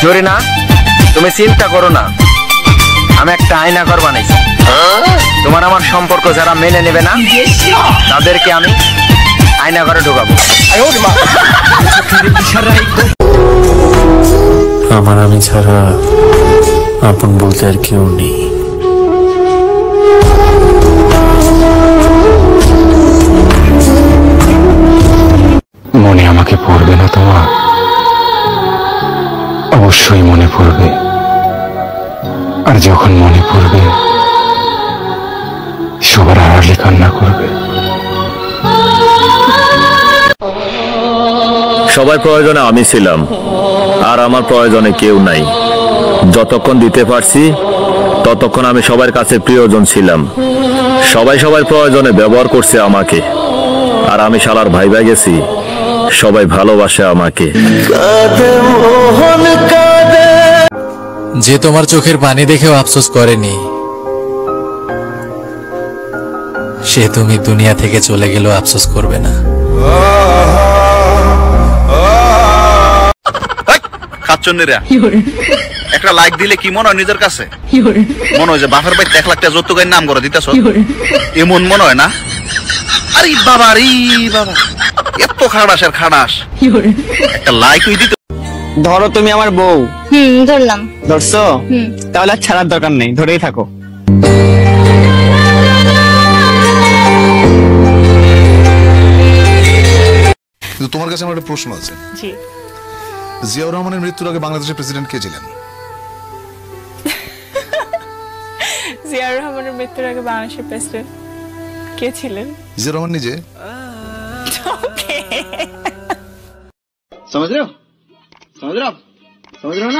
জরিনা, তুমি চিন্তা করো না, আমি একটা আয়নাঘর বানাইছি। তোমার আমার সম্পর্ক যারা মেনে নেবে না তাদেরকে আমি আয়নাঘরে ঢোকাবো। আমার আমি ছাড়া আপন বলতে আর কেউ নেই। মনে আমাকে পড়বে না তোমার? অবশ্যই মনে পড়বে। আর যখন মনে পড়বে সবার আড়ালে কান্না করবে। সবার প্রয়োজনে আমি ছিলাম, আর আমার প্রয়োজনে কেউ নাই। যতক্ষণ দিতে পারছি ততক্ষণ আমি সবার কাছে প্রিয়জন ছিলাম। সবাই সবার প্রয়োজনে ব্যবহার করছে আমাকে, আর আমি শালার ভাইবা গেছি। সবাই ভালোবাসে আমাকে। যে তোমার চোখের পানি দেখেও আফসোস করেনি, সে তুমি দুনিয়া থেকে চলে গেলেও আফসোস করবে না। একটা লাইক দিলে কি মনে হয় নিজের কাছে? মনে হয় যে বাপের বাড়িতে 1 লাখ টাকা যৌতুকের নাম করে দিতেছ, এমন মনে হয় না? আরে বাবা রে বাবা, এত খাড়াসের খাড়াস, একটা লাইক ওই দিতে। ধরো তুমি আমার বউ। ধরলাম। ধরছো? তাহলে আর ছাড়ার দরকার নেই, ধরেই থাকো। কিন্তু তোমার কাছে আমার একটা প্রশ্ন আছে। জি। জিয়াউর রহমানের মৃত্যুর আগে বাংলাদেশের প্রেসিডেন্ট কে ছিলেন? জিয়াউর রহমানের মৃত্যুর আগে বাংলাদেশের প্রেসিডেন্ট কে ছিলেন? জিয়াউর রহমান নিজে। समझ रहे हो ना?